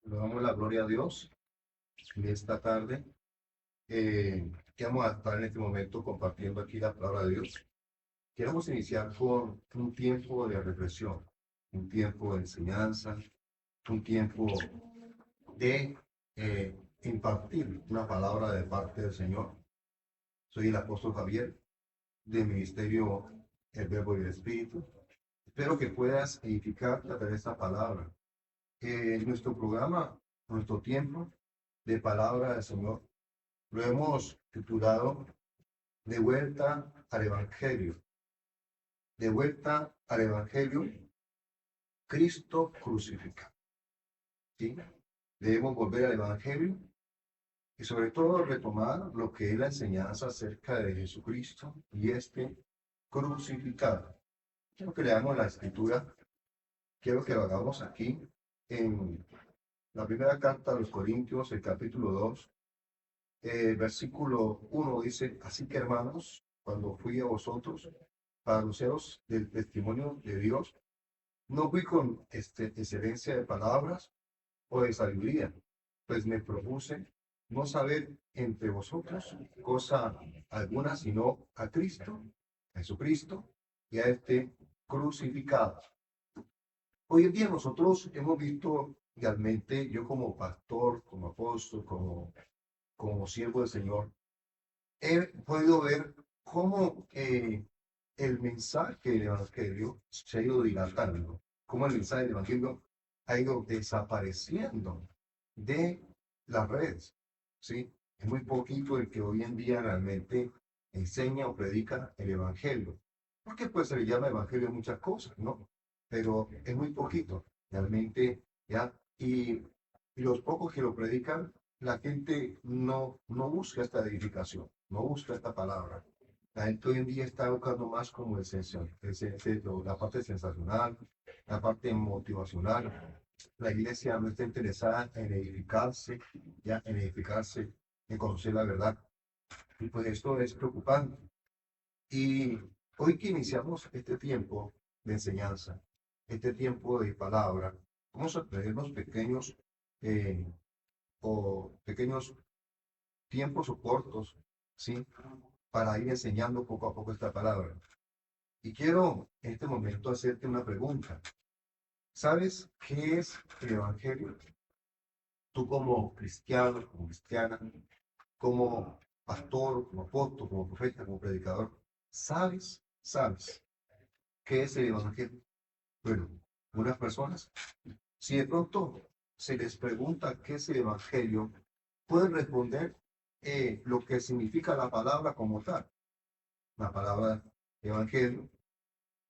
Le damos la gloria a Dios en esta tarde. Que vamos a estar en este momento compartiendo aquí la palabra de Dios. Queremos iniciar con un tiempo de reflexión, un tiempo de enseñanza, un tiempo de impartir una palabra de parte del Señor. Soy el apóstol Javier, del ministerio El Verbo y el Espíritu. Espero que puedas edificarte a través de esta palabra. Nuestro programa, nuestro tiempo de palabra del Señor, lo hemos titulado De vuelta al Evangelio. De vuelta al Evangelio, Cristo crucificado. ¿Sí? Debemos volver al Evangelio y sobre todo retomar lo que es la enseñanza acerca de Jesucristo y este crucificado. Quiero que leamos la escritura, quiero que lo hagamos aquí en la primera carta a los Corintios, el capítulo 2, versículo 1 dice, así que hermanos, cuando fui a vosotros para anunciaros del testimonio de Dios, no fui con excelencia de palabras o de sabiduría, pues me propuse no saber entre vosotros cosa alguna, sino a Cristo, a Jesucristo, y a este crucificado. Hoy en día nosotros hemos visto realmente, yo como pastor, como apóstol, como siervo del Señor, he podido ver cómo el mensaje del Evangelio se ha ido dilatando, cómo el mensaje del Evangelio ha ido desapareciendo de las redes, ¿sí? Es muy poquito el que hoy en día realmente enseña o predica el Evangelio, porque pues se le llama Evangelio a muchas cosas, ¿no? Pero es muy poquito, realmente, ¿ya? Y los pocos que lo predican, la gente no busca esta edificación, no busca esta palabra. La gente hoy en día está buscando más como la parte sensacional, la parte motivacional. La iglesia no está interesada en edificarse, ya en edificarse, en conocer la verdad. Y pues esto es preocupante. Y hoy que iniciamos este tiempo de enseñanza, este tiempo de palabra, vamos a tenernos pequeños eh, pequeños tiempos o cortos, ¿sí? Para ir enseñando poco a poco esta palabra. Y quiero en este momento hacerte una pregunta. ¿Sabes qué es el Evangelio? Tú como cristiano, como cristiana, como pastor, como apóstol, como profeta, como predicador, ¿sabes qué es el Evangelio? Bueno, unas personas, si de pronto se les pregunta qué es el Evangelio, pueden responder lo que significa la palabra como tal. La palabra Evangelio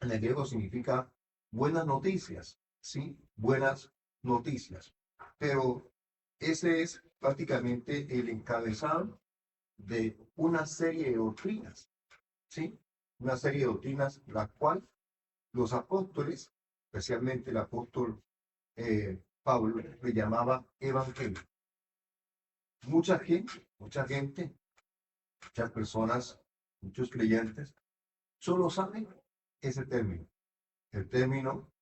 en el griego significa buenas noticias, ¿sí? Buenas noticias. Pero ese es prácticamente el encabezado de una serie de doctrinas, ¿sí? Una serie de doctrinas, la cual los apóstoles, especialmente el apóstol Pablo, le llamaba evangelio. Muchas personas, muchos creyentes, solo saben ese término, el término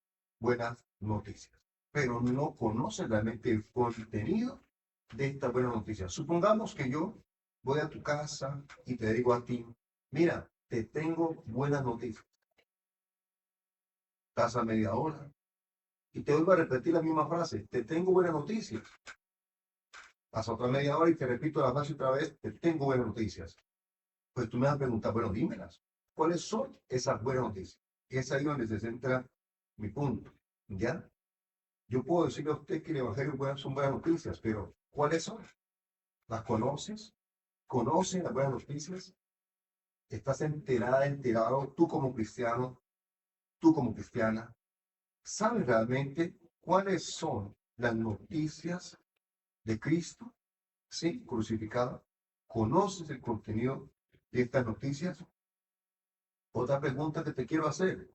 buenas noticias, pero no conocen realmente el contenido de esta buena noticia. Supongamos que yo voy a tu casa y te digo a ti, mira, te tengo buenas noticias. Pasa media hora y te vuelvo a repetir la misma frase, te tengo buenas noticias. Pasa otra media hora y te repito la frase otra vez, te tengo buenas noticias. Pues tú me vas a preguntar, bueno, dímelas. ¿Cuáles son esas buenas noticias? Es ahí donde se centra mi punto. ¿Ya? Yo puedo decirle a usted que el Evangelio son buenas noticias, pero ¿cuáles son? ¿Las conoces? ¿Conoces las buenas noticias? ¿Estás enterado, tú como cristiano, tú como cristiana? ¿Sabes realmente cuáles son las noticias de Cristo? ¿Sí? Crucificado. ¿Conoces el contenido de estas noticias? Otra pregunta que te quiero hacer.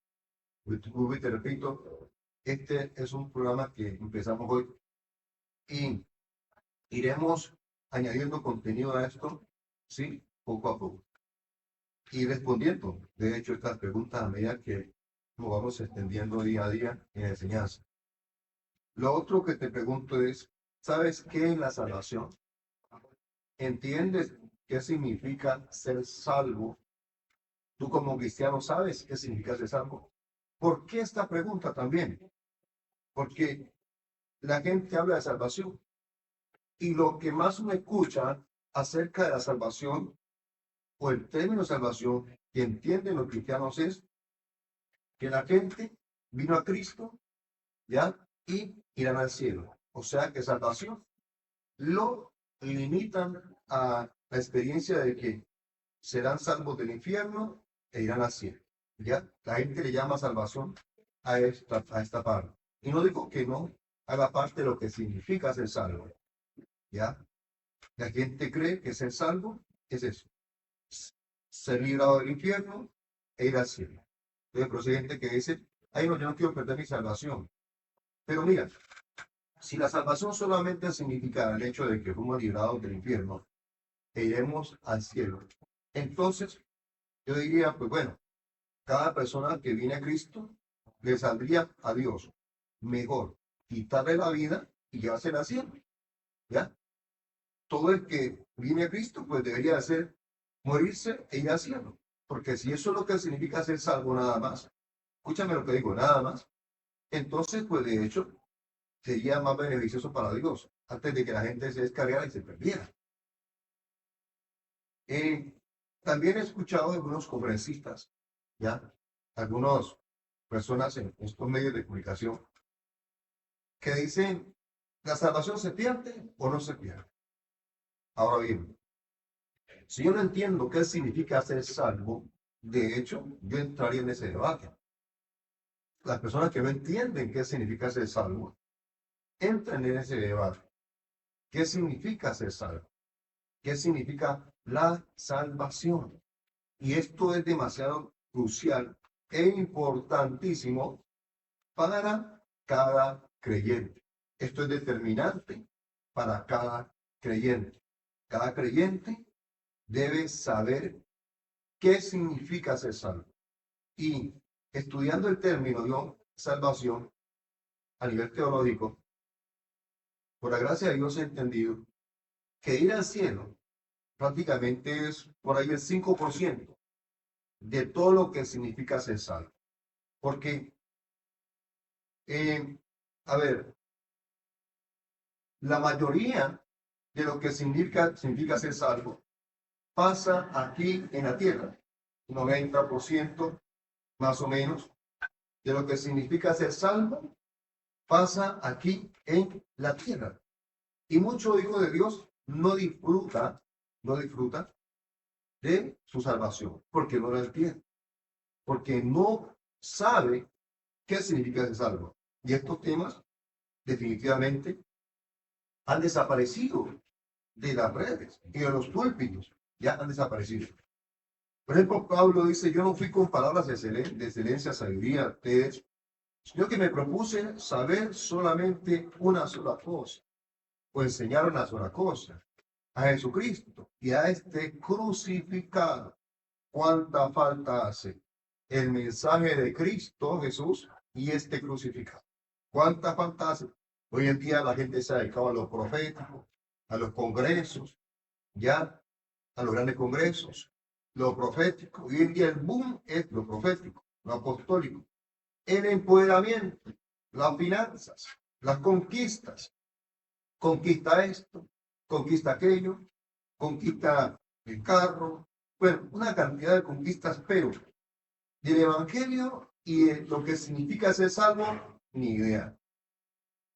Te repito, este es un programa que empezamos hoy y iremos añadiendo contenido a esto, ¿sí? Poco a poco. Y respondiendo, de hecho, estas preguntas a medida que nos vamos extendiendo día a día en la enseñanza. Lo otro que te pregunto es, ¿Sabes qué es la salvación? ¿Entiendes qué significa ser salvo? Tú como cristiano sabes qué significa ser salvo. ¿Por qué esta pregunta también? Porque la gente habla de salvación y lo que más uno escucha acerca de la salvación o el término salvación que entienden los cristianos es que la gente vino a Cristo, ¿ya? Y irán al cielo. O sea que salvación lo limitan a la experiencia de que serán salvos del infierno e irán al cielo. ¿Ya? La gente le llama salvación a esta parte. Y no digo que no haga parte de lo que significa ser salvo. ¿Ya? La gente cree que ser salvo es eso. Ser librado del infierno e ir al cielo. Entonces, pero hay gente que dice, ay, no, yo no quiero perder mi salvación. Pero mira, si la salvación solamente significa el hecho de que fuimos librados del infierno e iremos al cielo, entonces yo diría, pues bueno, cada persona que viene a Cristo le saldría a Dios mejor quitarle la vida y llevársela al cielo. ¿Ya? Todo el que viene a Cristo, pues debería hacer morirse e ir al cielo. Porque si eso es lo que significa ser salvo nada más, escúchame lo que digo, nada más, entonces, pues de hecho, sería más beneficioso para Dios, antes de que la gente se descargara y se perdiera. Eh, También he escuchado de algunos conferencistas, ¿ya? Algunas personas en estos medios de comunicación que dicen, ¿la salvación se pierde o no se pierde? Ahora bien, si yo no entiendo qué significa ser salvo, de hecho, yo entraría en ese debate. Las personas que no entienden qué significa ser salvo, entran en ese debate. ¿Qué significa ser salvo? ¿Qué significa la salvación? Y esto es demasiado crucial e importantísimo para cada creyente. Esto es determinante para cada creyente. Cada creyente debe saber qué significa ser salvo. Y estudiando el término de salvación a nivel teológico, por la gracia de Dios he entendido que ir al cielo prácticamente es por ahí el 5% de todo lo que significa ser salvo. Porque, a ver, la mayoría de lo que significa ser salvo pasa aquí en la tierra. 90% más o menos de lo que significa ser salvo pasa aquí en la tierra. Y mucho hijo de Dios no disfruta de su salvación, porque no la entiende, porque no sabe qué significa ser salvo. Y estos temas definitivamente han desaparecido de las redes y de los púlpitos, ya han desaparecido. Por ejemplo, Pablo dice, yo no fui con palabras de excelencia, sabiduría, ustedes, sino que me propuse saber solamente una sola cosa, o enseñar una sola cosa, a Jesucristo y a este crucificado. ¿Cuánta falta hace el mensaje de Cristo Jesús y este crucificado? ¿Cuánta falta hace? Hoy en día la gente se ha dedicado a los proféticos, a los congresos, ya, a los grandes congresos, lo profético. Hoy en día el boom es lo profético, lo apostólico, el empoderamiento, las finanzas, las conquistas. Conquista esto, conquista aquello, conquista el carro, bueno, una cantidad de conquistas, pero del Evangelio y de lo que significa ser salvo, ni idea.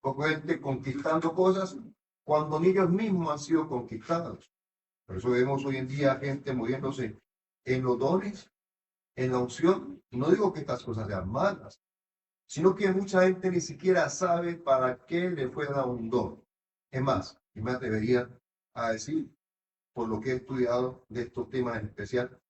Poco gente conquistando cosas cuando ni ellos mismos han sido conquistados. Por eso vemos hoy en día gente moviéndose en los dones, en la unción. Y no digo que estas cosas sean malas, sino que mucha gente ni siquiera sabe para qué le fue dado un don. Es más, y me atrevería a decir, por lo que he estudiado de estos temas en especial,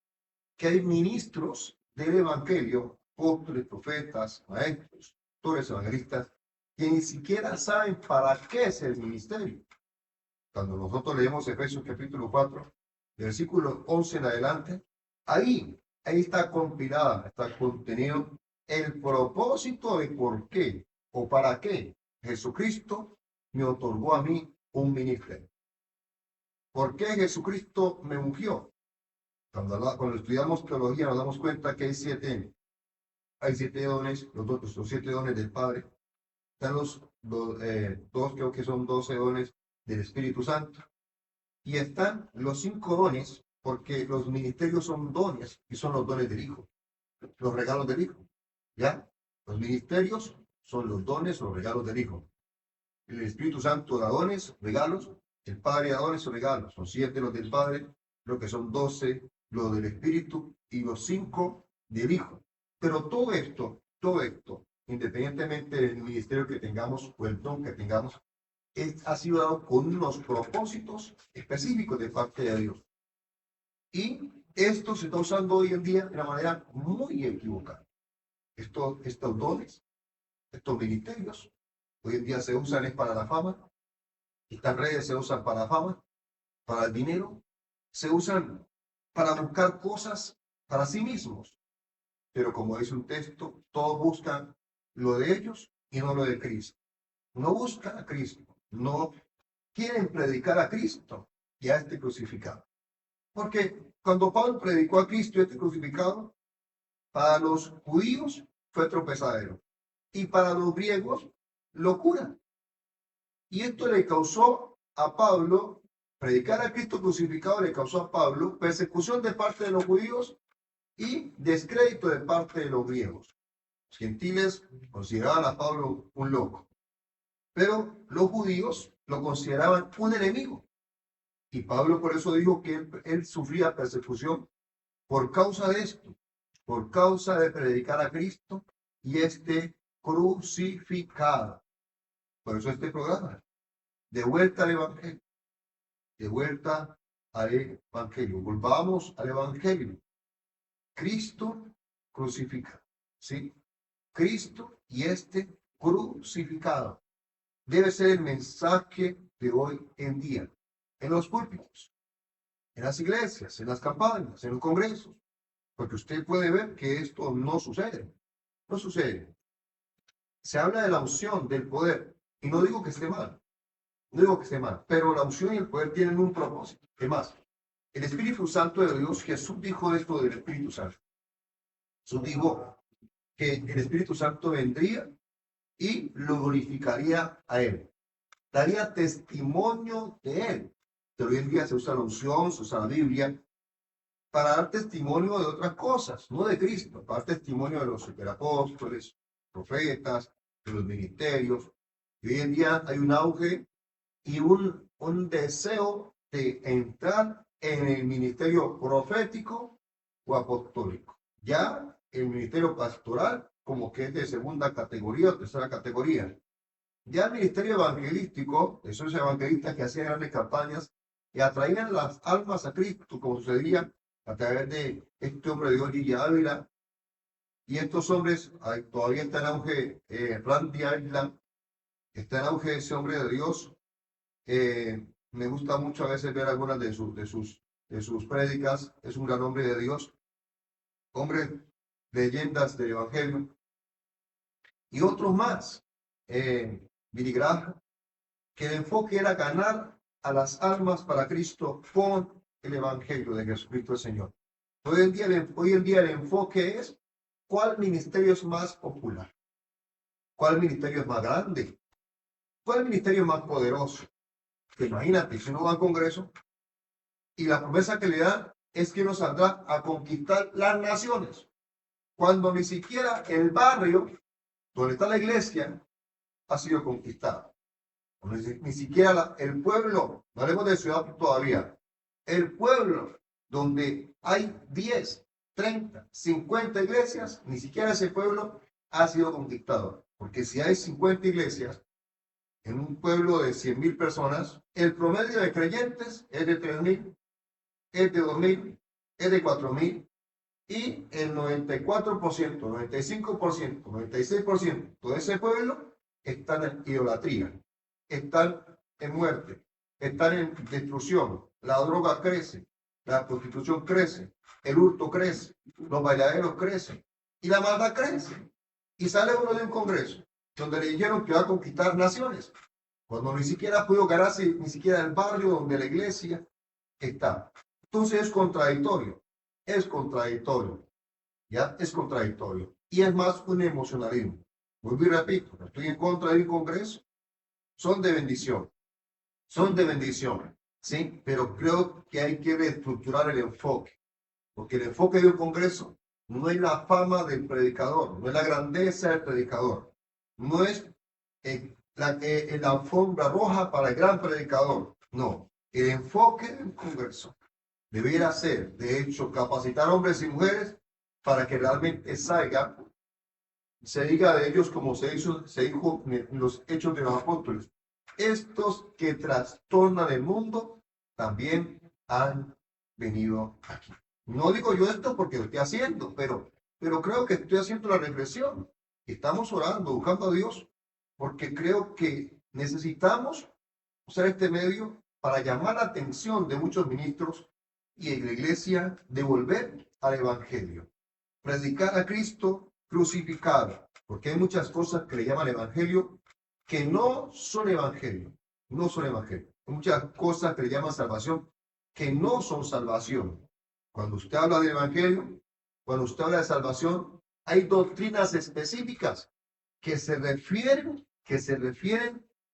que hay ministros del Evangelio, apóstoles, profetas, maestros, pastores, evangelistas, que ni siquiera saben para qué es el ministerio. Cuando nosotros leemos Efesios capítulo 4, versículo 11 en adelante, ahí está compilada, está contenido el propósito de por qué o para qué Jesucristo me otorgó a mí un ministerio. ¿Por qué Jesucristo me ungió? Cuando estudiamos teología nos damos cuenta que hay siete dones, los 7 dones del Padre. Están dos, creo que son 12 dones del Espíritu Santo. Y están los 5 dones, porque los ministerios son dones, y son los dones del Hijo, los regalos del Hijo. ¿Ya? Los ministerios son los dones o regalos del Hijo. El Espíritu Santo da dones, regalos. El Padre da dones o regalos. Son 7 los del Padre, lo que son 12 los del Espíritu y los 5 del Hijo. Pero todo esto, independientemente del ministerio que tengamos o el don que tengamos, ha sido dado con unos propósitos específicos de parte de Dios. Y esto se está usando hoy en día de una manera muy equivocada. Estos dones, estos ministerios, hoy en día se usan es para la fama. Estas redes se usan para la fama, para el dinero, se usan para buscar cosas para sí mismos. Pero como dice un texto, todos buscan lo de ellos y no lo de Cristo. No buscan a Cristo, no quieren predicar a Cristo y a este crucificado. Porque cuando Pablo predicó a Cristo y a este crucificado, para los judíos fue tropezadero y para los griegos locura. Y esto le causó a Pablo, predicar a Cristo crucificado le causó a Pablo persecución de parte de los judíos y descrédito de parte de los griegos. Los gentiles consideraban a Pablo un loco, pero los judíos lo consideraban un enemigo. Y Pablo por eso dijo que él sufría persecución por causa de esto, por causa de predicar a Cristo y este crucificado. Por eso este programa, de vuelta al Evangelio, de vuelta al Evangelio. Volvamos al Evangelio. Cristo crucificado, ¿sí? Cristo y este crucificado debe ser el mensaje de hoy en día, en los púlpitos, en las iglesias, en las campañas, en los congresos, porque usted puede ver que esto no sucede, no sucede. Se habla de la unción, del poder, y no digo que esté mal, no digo que esté mal, pero la unción y el poder tienen un propósito. ¿Qué más? El Espíritu Santo de Dios, Jesús dijo esto del Espíritu Santo. Jesús dijo que el Espíritu Santo vendría y lo glorificaría a él. Daría testimonio de él. Pero hoy en día se usa la unción, se usa la Biblia para dar testimonio de otras cosas, no de Cristo, para dar testimonio de los superapóstoles, profetas, de los ministerios. Y hoy en día hay un auge y un deseo de entrar en el ministerio profético o apostólico. Ya el ministerio pastoral como que es de segunda categoría o tercera categoría. Ya el ministerio evangelístico, esos evangelistas que hacían grandes campañas y atraían las almas a Cristo, como sucedía a través de este hombre de Dios, Gigi Ávila, y estos hombres, todavía está en auge, Randy Ávila, está en auge ese hombre de Dios. Me gusta mucho a veces ver algunas de sus prédicas, es un gran hombre de Dios, hombre leyendas del Evangelio, y otros más, Billy Graham, que el enfoque era ganar a las almas para Cristo con el Evangelio de Jesucristo el Señor. Hoy en día el enfoque es ¿cuál ministerio es más popular? ¿Cuál ministerio es más grande? ¿Cuál ministerio es más poderoso? Que imagínate, si uno va al Congreso y la promesa que le dan es que uno saldrá a conquistar las naciones, cuando ni siquiera el barrio donde está la iglesia ha sido conquistado. Ni siquiera el pueblo, no hablemos de ciudad todavía, el pueblo donde hay 10, 30, 50 iglesias, ni siquiera ese pueblo ha sido conquistado. Porque si hay 50 iglesias en un pueblo de 100.000 personas, el promedio de creyentes es de 3.000, es de 2.000, es de 4.000, y el 94%, 95%, 96% de ese pueblo están en idolatría, están en muerte, están en destrucción. La droga crece, la prostitución crece, el hurto crece, los bailaderos crecen y la maldad crece. Y sale uno de un congreso donde le dijeron que va a conquistar naciones cuando ni siquiera pudo ganarse ni siquiera el barrio donde la iglesia está. Entonces es contradictorio, ya es contradictorio. Y es más un emocionalismo. Vuelvo y repito, no estoy en contra del Congreso, son de bendición, ¿sí? Pero creo que hay que reestructurar el enfoque, porque el enfoque de un Congreso no es la fama del predicador, no es la grandeza del predicador, no es la alfombra roja para el gran predicador, no. El enfoque del Congreso debiera ser, de hecho, capacitar hombres y mujeres para que realmente se diga de ellos como se dijo en los Hechos de los Apóstoles. Estos que trastornan el mundo también han venido aquí. No digo yo esto porque lo estoy haciendo, pero creo que estoy haciendo la reflexión. Estamos orando, buscando a Dios, porque creo que necesitamos usar este medio para llamar la atención de muchos ministros y en la iglesia de volver al Evangelio. Predicar a Cristo crucificado, porque hay muchas cosas que le llaman Evangelio que no son Evangelio, no son Evangelio. Hay muchas cosas que le llaman salvación que no son salvación. Cuando usted habla del Evangelio, cuando usted habla de salvación, hay doctrinas específicas que se refieren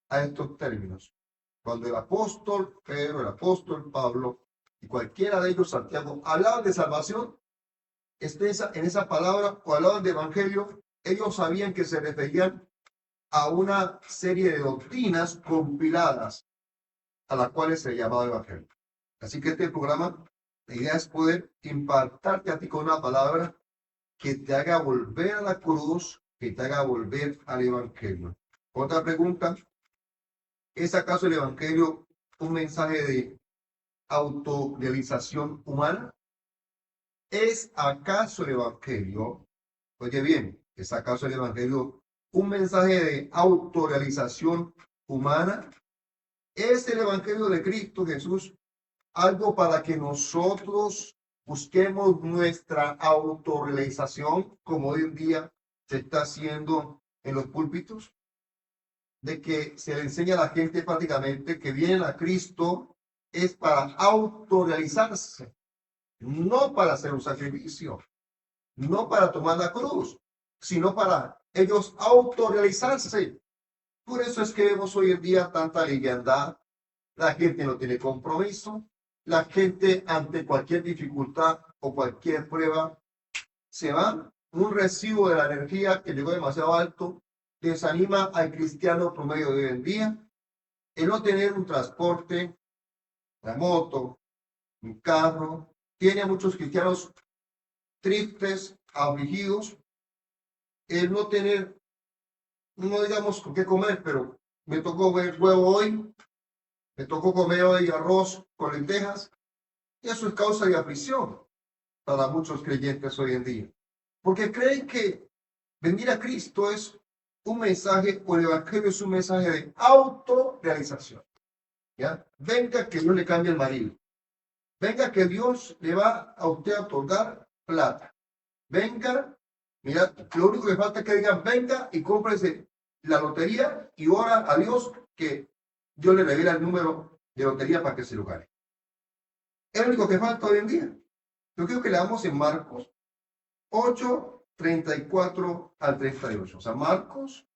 a estos términos. Cuando el apóstol Pedro, el apóstol Pablo y cualquiera de ellos, Santiago, hablaban de salvación, en esa palabra o hablaban de evangelio, ellos sabían que se referían a una serie de doctrinas compiladas a las cuales se llamaba evangelio. Así que este programa, la idea es poder impactarte a ti con una palabra que te haga volver a la cruz, que te haga volver al evangelio. Otra pregunta, ¿es acaso el evangelio un mensaje de autorrealización humana? ¿Es acaso el evangelio, oye bien, es acaso el evangelio un mensaje de autorrealización humana? ¿Es el evangelio de Cristo Jesús algo para que nosotros busquemos nuestra autorrealización, como hoy en día se está haciendo en los púlpitos? De que se le enseña a la gente prácticamente que vienen a Cristo es para autorrealizarse, no para hacer un sacrificio, no para tomar la cruz, sino para ellos autorrealizarse. Por eso es que vemos hoy en día tanta liviandad, la gente no tiene compromiso, la gente ante cualquier dificultad o cualquier prueba se va. Un recibo de la energía que llegó demasiado alto desanima al cristiano promedio de hoy en día. El no tener un transporte, la moto, un carro, tiene a muchos cristianos tristes, afligidos. El no tener, no digamos con qué comer, pero me tocó ver huevo hoy, me tocó comer hoy arroz con lentejas, y eso es causa de aflicción para muchos creyentes hoy en día, porque creen que venir a Cristo es un mensaje, o el Evangelio es un mensaje de autorrealización. ¿Ya? Venga que Dios le cambie el marido, venga que Dios le va a usted a otorgar plata, venga, mira, lo único que falta es que digan, venga y cómprese la lotería y ora a Dios que Dios le revela el número de lotería para que se lo gane. Es lo único que falta hoy en día. Yo creo que le damos en Marcos 8, 34 al 38. O sea, Marcos,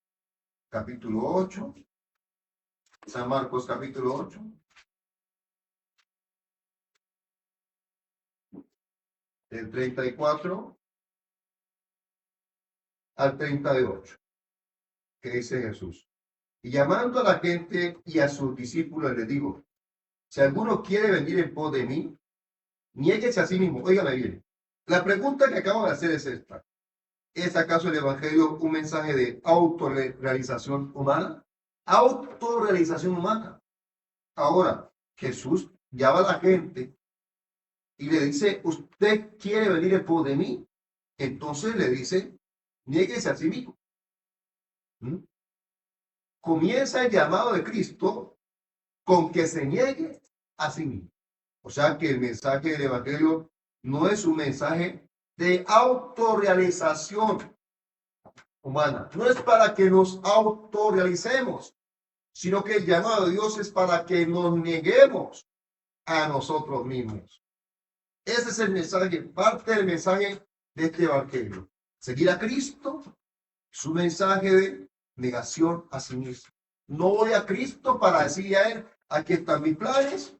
capítulo 8. San Marcos, capítulo 8. Del 34 al 38. Que dice Jesús. Y llamando a la gente y a sus discípulos les digo, si alguno quiere venir en pos de mí, niéguese a sí mismo. Óigame bien. La pregunta que acabo de hacer es esta. ¿Es acaso el Evangelio un mensaje de autorrealización humana? Autorrealización humana. Ahora, Jesús llama a la gente y le dice, ¿usted quiere venir en pos de mí? Entonces le dice, niéguese a sí mismo. ¿Mm? Comienza el llamado de Cristo con que se niegue a sí mismo. O sea que el mensaje del Evangelio no es un mensaje de autorrealización humana. No es para que nos autorrealicemos, sino que el llamado de Dios es para que nos neguemos a nosotros mismos. Ese es el mensaje, parte del mensaje de este evangelio. Seguir a Cristo es un mensaje de negación a sí mismo. No voy a Cristo para decirle a Él, aquí están mis planes,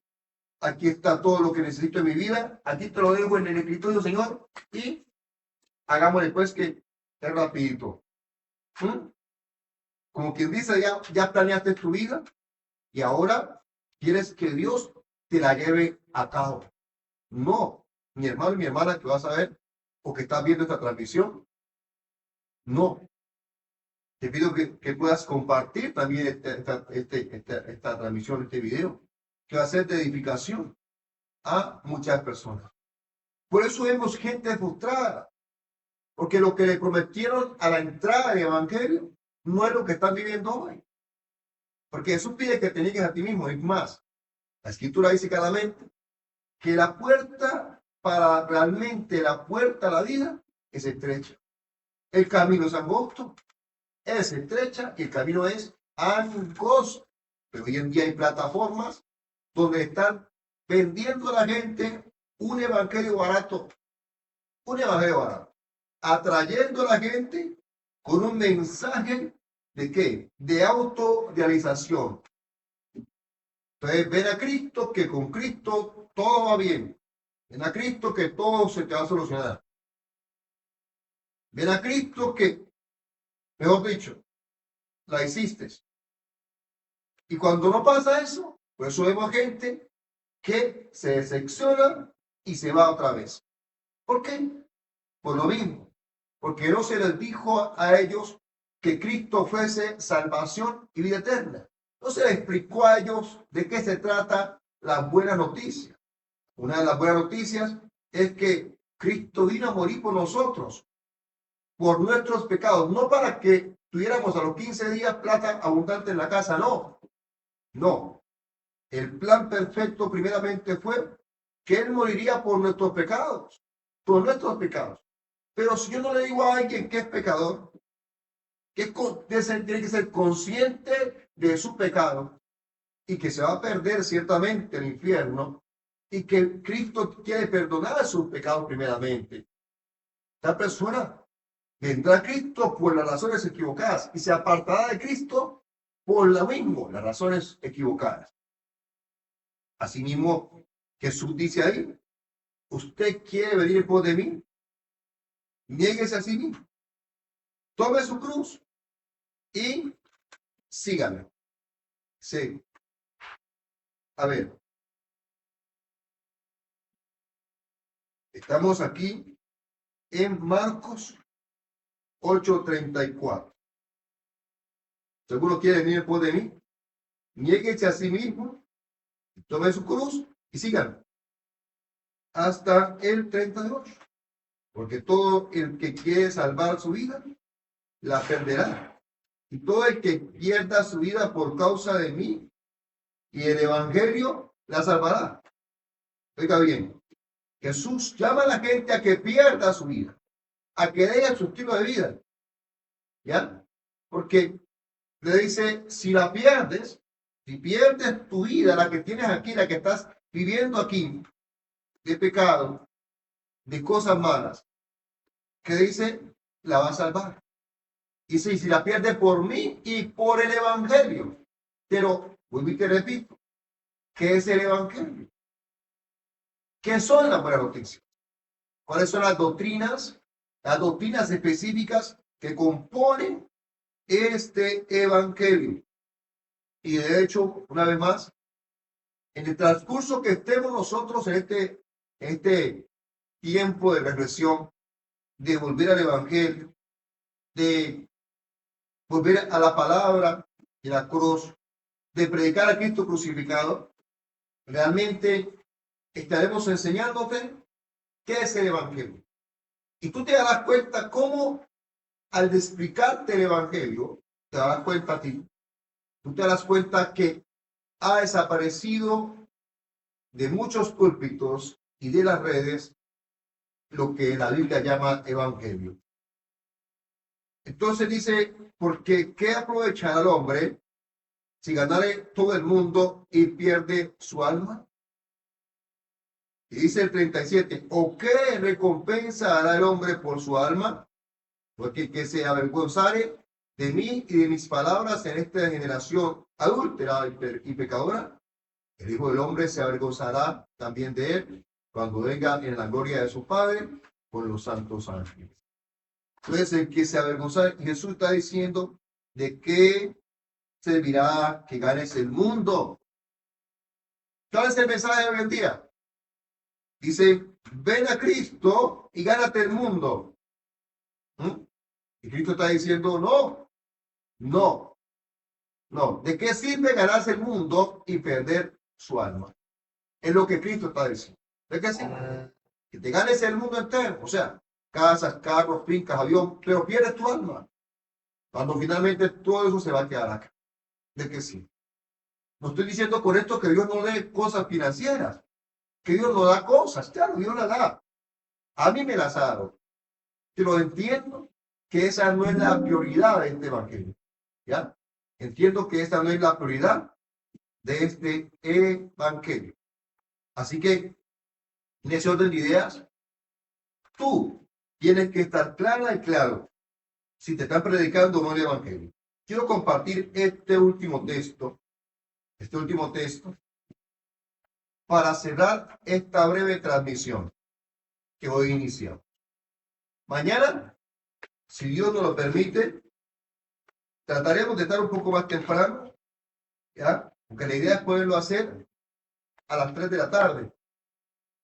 aquí está todo lo que necesito en mi vida, aquí te lo dejo en el escritorio, Señor, y hagámosle pues que es rapidito. Como quien dice, ya planeaste tu vida y ahora quieres que Dios te la lleve a cabo. No, mi hermano y mi hermana que vas a ver o que estás viendo esta transmisión, no. Te pido que puedas compartir también esta transmisión, este video, que va a ser de edificación a muchas personas. Por eso vemos gente frustrada, porque lo que le prometieron a la entrada del Evangelio no es lo que están viviendo hoy. Porque Jesús pide que te niegues a ti mismo. Es más, la Escritura dice claramente que la puerta para realmente la puerta a la vida es estrecha. El camino es angosto, es estrecha y el camino es angosto. Pero hoy en día hay plataformas donde están vendiendo a la gente un evangelio barato, atrayendo a la gente con un mensaje de ¿qué? De autorrealización. Entonces ven a Cristo, que con Cristo todo va bien. Ven a Cristo que todo se te va a solucionar. Ven a Cristo que, mejor dicho, la hiciste. Y cuando no pasa eso, por eso vemos gente que se decepciona y se va otra vez. ¿Por qué? Por lo mismo. Porque no se les dijo a ellos que Cristo fuese salvación y vida eterna. No se les explicó a ellos de qué se trata la buena noticia. Una de las buenas noticias es que Cristo vino a morir por nosotros, por nuestros pecados, no para que tuviéramos a los 15 días plata abundante en la casa, no. No. El plan perfecto primeramente fue que Él moriría por nuestros pecados, por nuestros pecados. Pero si yo no le digo a alguien que es pecador, que tiene que ser consciente de su pecado y que se va a perder ciertamente en el infierno y que Cristo quiere perdonar sus pecados primeramente. Esta persona vendrá a Cristo por las razones equivocadas y se apartará de Cristo por lo mismo, las razones equivocadas. Asimismo, Jesús dice ahí, ¿usted quiere venir en pos de mí? Niéguese a sí mismo. Tome su cruz y sígame. Sí. A ver. Estamos aquí en Marcos 8:34. ¿Seguro quiere venir en pos de mí? Niéguese a sí mismo, tome su cruz y sígame. Hasta el 38. Porque todo el que quiere salvar su vida, la perderá. Y todo el que pierda su vida por causa de mí y el evangelio, la salvará. Oiga bien, Jesús llama a la gente a que pierda su vida, a que deje su estilo de vida. ¿Ya? Porque le dice, si la pierdes, si pierdes tu vida, la que tienes aquí, la que estás viviendo aquí, de pecado, de cosas malas, que dice, la va a salvar. Y si la pierde por mí y por el evangelio. Pero, vuelvo y te repito, ¿qué es el evangelio? ¿Qué son las buenas noticias? ¿Cuáles son las doctrinas específicas que componen este evangelio? Y de hecho, una vez más, en el transcurso que estemos nosotros en este tiempo de reflexión, de volver al evangelio, de volver a la palabra y la cruz, de predicar a Cristo crucificado, realmente estaremos enseñándote qué es el evangelio. Y tú te darás cuenta cómo al explicarte el evangelio, te darás cuenta a ti, tú te darás cuenta que ha desaparecido de muchos púlpitos y de las redes lo que la Biblia llama evangelio. Entonces dice, porque ¿qué aprovechará al hombre si ganare todo el mundo y pierde su alma? Y dice el 37, ¿o qué recompensa hará el hombre por su alma? Porque el que se avergonzare de mí y de mis palabras en esta generación adúltera y pecadora, el Hijo del Hombre se avergonzará también de él cuando venga en la gloria de su Padre con los santos ángeles. Entonces, el que se avergonzare, Jesús está diciendo, ¿de qué servirá que ganes el mundo? ¿Cuál es el mensaje de hoy en día? Dice, ven a Cristo y gánate el mundo. Y Cristo está diciendo, no, no, no. ¿De qué sirve ganarse el mundo y perder su alma? Es lo que Cristo está diciendo. ¿De qué sirve? Que te ganes el mundo entero. O sea, casas, carros, fincas, avión, pero pierdes tu alma. Cuando finalmente todo eso se va a quedar acá. ¿De qué sirve? No estoy diciendo con esto que Dios no dé cosas financieras. Que Dios no da cosas. Claro, Dios las da. A mí me las ha dado. Pero entiendo que esa no es la prioridad de este evangelio. ¿Ya? Entiendo que esta no es la prioridad de este evangelio. Así que, en ese orden de ideas, tú tienes que estar clara y claro si te están predicando o no el evangelio. Quiero compartir este último texto, para cerrar esta breve transmisión que hoy iniciamos. Mañana, si Dios nos lo permite, trataremos de estar un poco más temprano, ¿ya? Porque la idea es poderlo hacer a las 3 de la tarde.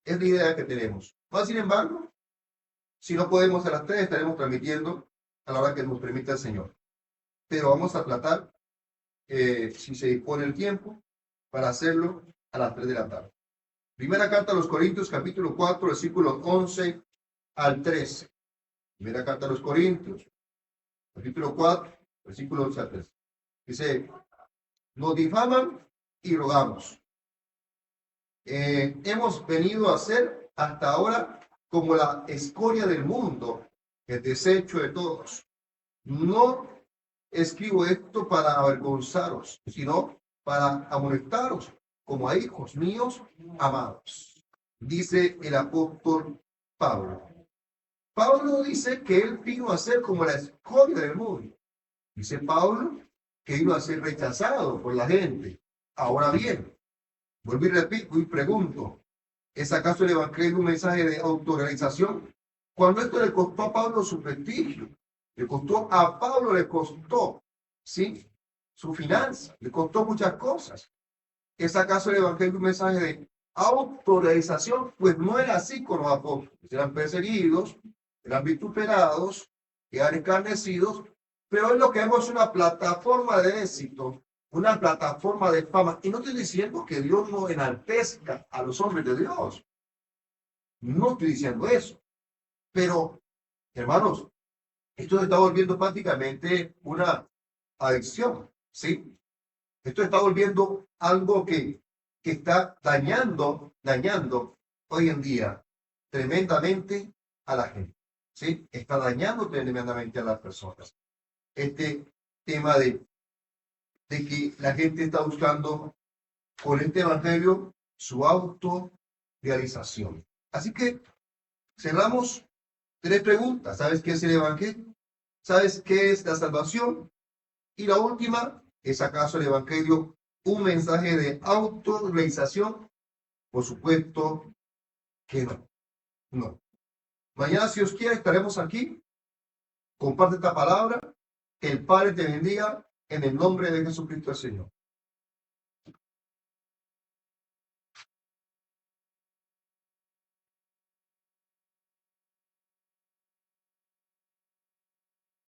Es la idea que tenemos. Más sin embargo, si no podemos a las 3, estaremos transmitiendo a la hora que nos permita el Señor. Pero vamos a tratar, si se dispone el tiempo, para hacerlo a las 3 de la tarde. Primera carta a los Corintios, capítulo 4, versículos 11 al 13. Primera carta a los Corintios, capítulo 4, versículo 11 al 13. Dice, nos difaman y rogamos. Hemos venido a ser hasta ahora como la escoria del mundo, el desecho de todos. No escribo esto para avergonzaros, sino para amonestaros como a hijos míos amados. Dice el apóstol Pablo. Pablo dice que él vino a ser como la escoria del mundo. Dice Pablo que vino a ser rechazado por la gente. Ahora bien, vuelvo y repito y pregunto, ¿es acaso el evangelio un mensaje de autorrealización? Cuando esto le costó a Pablo su prestigio, le costó, ¿sí? Su finanza, le costó muchas cosas. ¿Es acaso el evangelio un mensaje de autorrealización? Pues no era así con los apóstoles. Eran perseguidos, eran vituperados, eran escarnecidos, pero hoy lo que vemos es una plataforma de éxito, una plataforma de fama. Y no estoy diciendo que Dios no enaltezca a los hombres de Dios. No estoy diciendo eso. Pero, hermanos, esto se está volviendo prácticamente una adicción, ¿sí? Esto está volviendo algo que está dañando hoy en día tremendamente a la gente, ¿sí? Está dañando tremendamente a las personas. Este tema de que la gente está buscando con este evangelio su autorrealización. Así que cerramos 3 preguntas. ¿Sabes qué es el evangelio? ¿Sabes qué es la salvación? Y la última, ¿es acaso el evangelio un mensaje de autorrealización? Por supuesto que no. No. Mañana, si Dios quiere, estaremos aquí. Comparte esta palabra. Que el Padre te bendiga en el nombre de Jesucristo el Señor.